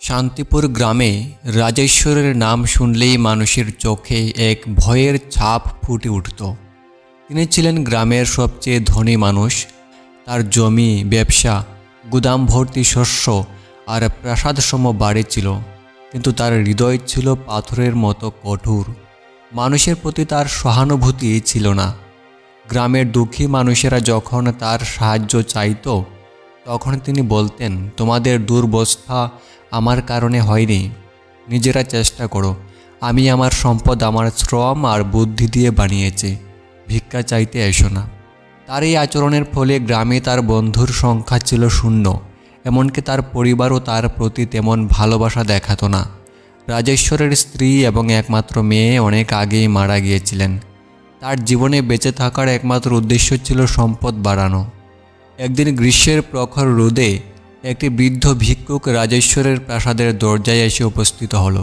শান্তিপুর গ্রামে রাজেশ্বরের নাম শুনলেই মানুষের চোখে এক ভয়ের ছাপ ফুটে উঠত। তিনি ছিলেন গ্রামের সবচেয়ে ধনী মানুষ। তার জমি, ব্যবসা, গুদাম ভর্তি শস্য আর প্রাসাদসম বাড়ি ছিল, কিন্তু তার হৃদয় ছিল পাথরের মতো কঠোর। মানুষের প্রতি তার সহানুভূতি ছিল না। গ্রামের দুঃখী মানুষেরা যখন তার সাহায্য চাইত, তখন তিনি বলতেন, তোমাদের দুরবস্থা আমার কারণে হয়নি, নিজেরা চেষ্টা করো। আমি আমার সম্পদ আমার শ্রম আর বুদ্ধি দিয়ে বানিয়েছি, ভিক্ষা চাইতে এসো না। তার এই আচরণের ফলে গ্রামে তার বন্ধুর সংখ্যা ছিল শূন্য, এমনকি তার পরিবারও তার প্রতি তেমন ভালোবাসা দেখাতো না। রাজেশ্বরের স্ত্রী এবং একমাত্র মেয়ে অনেক আগেই মারা গিয়েছিলেন। তার জীবনে বেঁচে থাকার একমাত্র উদ্দেশ্য ছিল সম্পদ বাড়ানো। একদিন গ্রীষ্মের প্রখর রোদে একটি বৃদ্ধ ভিক্ষুক রাজেশ্বরের প্রাসাদের দরজায় এসে উপস্থিত হলো।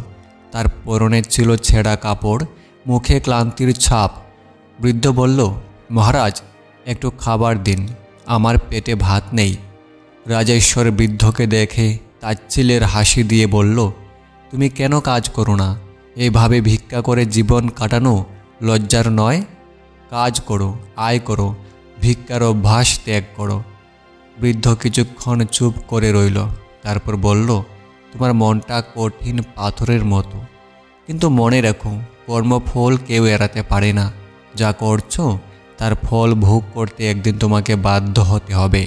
তার পরনে ছিল ছেঁড়া কাপড়, মুখে ক্লান্তির ছাপ। বৃদ্ধ বলল, মহারাজ, একটু খাবার দিন, আমার পেটে ভাত নেই। রাজেশ্বর বৃদ্ধকে দেখে তাচ্ছিল্যের হাসি দিয়ে বলল, তুমি কেন কাজ করো না? এইভাবে ভিক্ষা করে জীবন কাটানো লজ্জার নয়? কাজ করো, আয় করো, ভিক্ষার অভ্যাস ত্যাগ করো। বৃদ্ধ কিছুক্ষণ চুপ করে রইল, তারপর বলল, তোমার মনটা কঠিন পাথরের মতো, কিন্তু মনে রাখো, কর্মফল কেউ এড়াতে পারে না। যা করছো তার ফল ভোগ করতে একদিন তোমাকে বাধ্য হতে হবে।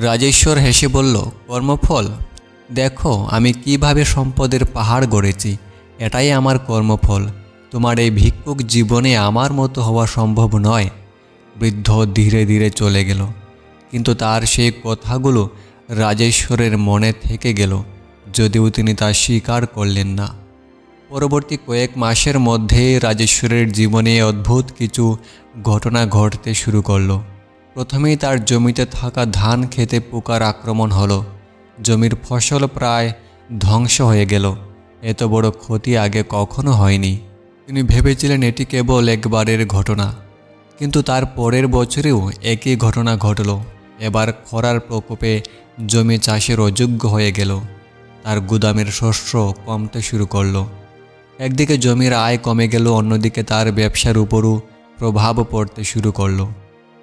রাজেশ্বর হেসে বলল, কর্মফল? দেখো আমি কিভাবে সম্পদের পাহাড় গড়েছি, এটাই আমার কর্মফল। তোমার এই ভিক্ষুক জীবনে আমার মতো হওয়া সম্ভব নয়। বৃদ্ধ ধীরে ধীরে চলে গেল, কিন্তু তার সেই কথাগুলো রাজেশ্বরের মনে থেকে গেল, যদিও তিনি তা স্বীকার করলেন না। পরবর্তী কয়েক মাসের মধ্যে রাজেশ্বরের জীবনে অদ্ভুত কিছু ঘটনা ঘটতে শুরু করলো। প্রথমেই তার জমিতে থাকা ধান খেতে পোকার আক্রমণ হলো। জমির ফসল প্রায় ধ্বংস হয়ে গেল। এত বড় ক্ষতি আগে কখনো হয়নি। তিনি ভেবেছিলেন এটি কেবল একবারের ঘটনা, কিন্তু তার পরের বছরেও একই ঘটনা ঘটল। এবার খরার প্রকোপে জমি চাষের অযোগ্য হয়ে গেল। তার গুদামের শস্য কমতে শুরু করলো। একদিকে জমির আয় কমে গেল, অন্যদিকে তার ব্যবসার উপরও প্রভাব পড়তে শুরু করলো।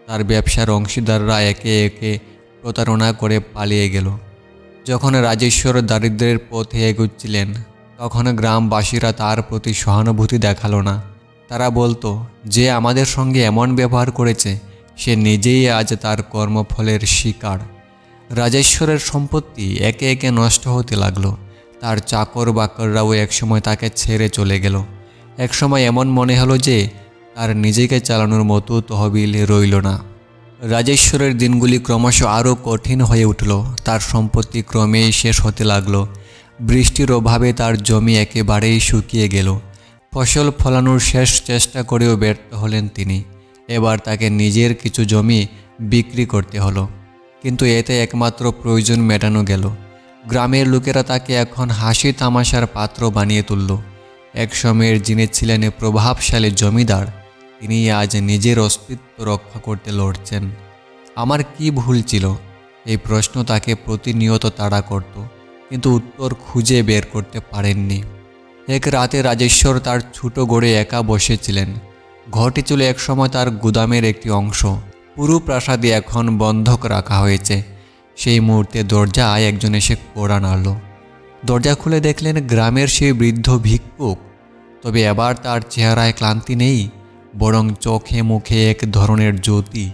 তার ব্যবসার অংশীদাররা একে একে প্রতারণা করে পালিয়ে গেল। যখন রাজেশ্বর দারিদ্র্যের পথে এগোচ্ছিলেন, তখন গ্রামবাসীরা তার প্রতি সহানুভূতি দেখালো না। তারা বলতো, যে আমাদের সঙ্গে এমন ব্যবহার করেছে, সে নিজেই আজ তার কর্মফলের শিকার। রাজেশ্বরের সম্পত্তি একে একে নষ্ট হতে লাগলো। তার চাকর বাকররাও একসময় তাকে ছেড়ে চলে গেল। একসময় এমন মনে হলো যে তার নিজেকে চালানোর মতো তহবিল রইল না। রাজেশ্বরের দিনগুলি ক্রমশ আরও কঠিন হয়ে উঠল। তার সম্পত্তি ক্রমেই শেষ হতে লাগলো। বৃষ্টির অভাবে তার জমি একেবারেই শুকিয়ে গেল। ফসল ফলানোর শেষ চেষ্টা করেও ব্যর্থ হলেন তিনি। এবার তাকে নিজের কিছু জমি বিক্রি করতে হলো, কিন্তু এতে একমাত্র প্রয়োজন মেটানো গেল। গ্রামের লোকেরা তাকে এখন হাসি তামাশার পাত্র বানিয়ে তুলল। এক সময়ের যিনি ছিলেন প্রভাবশালী জমিদার, তিনি আজ নিজের অস্তিত্ব রক্ষা করতে লড়ছেন। আমার কি ভুল ছিল? এই প্রশ্ন তাকে প্রতিনিয়ত তাড়া করত, কিন্তু উত্তর খুঁজে বের করতে পারেননি। এক রাতে রাজেশ্বর তার ছোট গড়ে একা বসেছিলেন। ঘরটি ছিল একসময় তার গুদামের একটি অংশ। পুরো প্রাসাদে এখন বন্ধক রাখা হয়েছে। সেই মুহূর্তে দরজায় একজন এসে কড়া নাড়ল। দরজা খুলে দেখলেন গ্রামের সেই বৃদ্ধ ভিক্ষুক। তবে এবার তার চেহারায় ক্লান্তি নেই, বরং চোখে মুখে এক ধরনের জ্যোতি।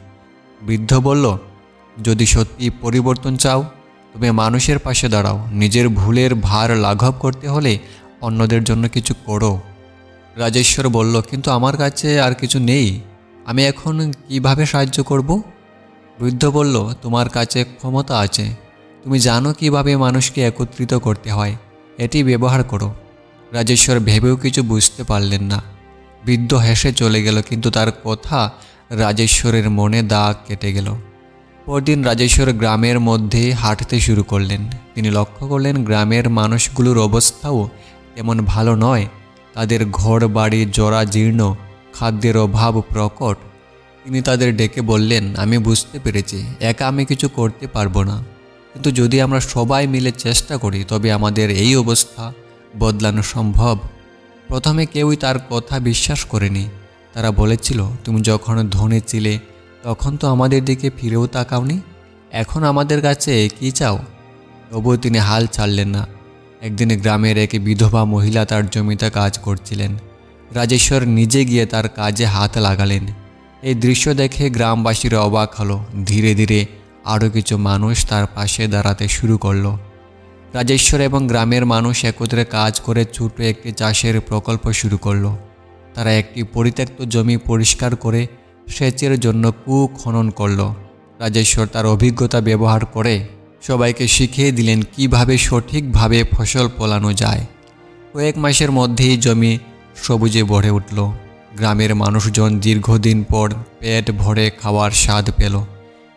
বৃদ্ধ বলল, যদি সত্যি পরিবর্তন চাও, তবে মানুষের পাশে দাঁড়াও। নিজের ভুলের ভার লাঘব করতে হলে অন্যদের জন্য কিছু করো। রাজেশ্বর বলল, কিন্তু আমার কাছে আর কিছু নেই, আমি এখন কিভাবে সাহায্য করব? বৃদ্ধ বলল, তোমার কাছে ক্ষমতা আছে। তুমি জানো কিভাবে মানুষকে একত্রিত করতে হয়, এটি ব্যবহার করো। রাজেশ্বর ভেবেও কিছু বুঝতে পারলেন না। বৃদ্ধ হেসে চলে গেল, কিন্তু তার কথা রাজেশ্বরের মনে দাগ কেটে গেল। পরদিন রাজেশ্বর গ্রামের মধ্যে হাঁটতে শুরু করলেন। তিনি লক্ষ্য করলেন গ্রামের মানুষগুলোর অবস্থাও তেমন ভালো নয়। তাদের ঘর বাড়ি জরাজীর্ণ, খাদ্যের অভাব প্রকট। তিনি তাদের ডেকে বললেন, আমি বুঝতে পেরেছি, একা আমি কিছু করতে পারবো না। কিন্তু যদি আমরা সবাই মিলে চেষ্টা করি তবে আমাদের এই অবস্থা বদলানো সম্ভব। প্রথমে কেউই তার কথা বিশ্বাস করেনি। তারা বলেছিল, তুমি যখন ধনী ছিলে তখন তো আমাদের দিকে ফিরেও তাকাওনি, এখন আমাদের কাছে কী চাও? তবুও তিনি হাল ছাড়লেন না। একদিন গ্রামের এক বিধবা মহিলা তার জমিতে কাজ করছিলেন। রাজেশ্বর নিজে গিয়ে তার কাজে হাত লাগালেন। এই দৃশ্য দেখে গ্রামবাসীরা অবাক হলো। ধীরে ধীরে আরও কিছু মানুষ তার পাশে দাঁড়াতে শুরু করলো। রাজেশ্বর এবং গ্রামের মানুষ একত্রে কাজ করে ছোট একটি চাষের প্রকল্প শুরু করলো। তারা একটি পরিত্যক্ত জমি পরিষ্কার করে সেচের জন্য কূপ খনন করলো। রাজেশ্বর তার অভিজ্ঞতা ব্যবহার করে সবাইকে শিখিয়ে দিলেন কিভাবে সঠিকভাবে ফসল ফলানো যায়। কয়েক মাসের মধ্যেই জমি সবুজে ভরে উঠল। গ্রামের মানুষজন দীর্ঘদিন পর পেট ভরে খাওয়ার স্বাদ পেল।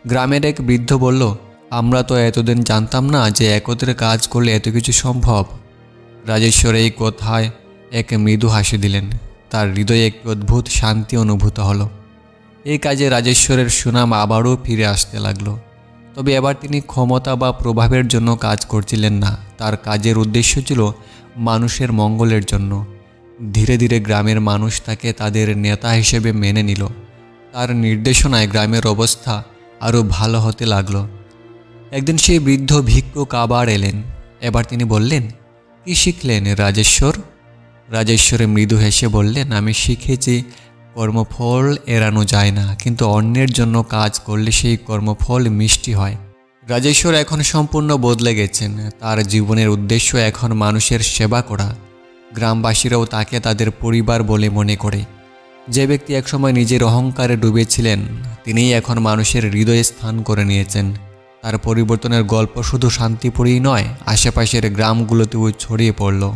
গ্রামের এক বৃদ্ধ বলল, আমরা তো এতদিন জানতাম না যে একত্রে কাজ করলে এত কিছু সম্ভব। রাজেশ্বর এই কথায় এক মৃদু হাসি দিলেন। তার হৃদয়ে একটি অদ্ভুত শান্তি অনুভূত হলো। এই কাজে রাজেশ্বরের সুনাম আবারও ফিরে আসতে লাগলো। তবে এবার তিনি ক্ষমতা বা প্রভাবের জন্য কাজ করছিলেন না। তার কাজের উদ্দেশ্য ছিল মানুষের মঙ্গলের জন্য। ধীরে ধীরে গ্রামের মানুষ তাকে তাদের নেতা হিসেবে মেনে নিল। তার নির্দেশনায় গ্রামের অবস্থা আরও ভালো হতে লাগলো। একদিন সেই বৃদ্ধ ভিক্ষুক আবার এলেন। এবার তিনি বললেন, কি শিখলেন রাজেশ্বর? রাজেশ্বরে মৃদু হেসে বললেন, আমি শিখেছি কর্মফল এড়ানো যায় না, কিন্তু অন্যের জন্য কাজ করলে সেই কর্মফল মিষ্টি হয়। রাজেশ্বর এখন সম্পূর্ণ বদলে গেছেন। তার জীবনের উদ্দেশ্য এখন মানুষের সেবা করা। গ্রামবাসীরাও তাকে তাদের পরিবার বলে মনে করে। যে ব্যক্তি একসময় নিজের অহংকারে ডুবেছিলেন তিনিই এখন মানুষের হৃদয়ে স্থান করে নিয়েছেন। তার পরিবর্তনের গল্প শুধু শান্তিপুরেই নয়, আশেপাশের গ্রামগুলোতেও ছড়িয়ে পড়ল।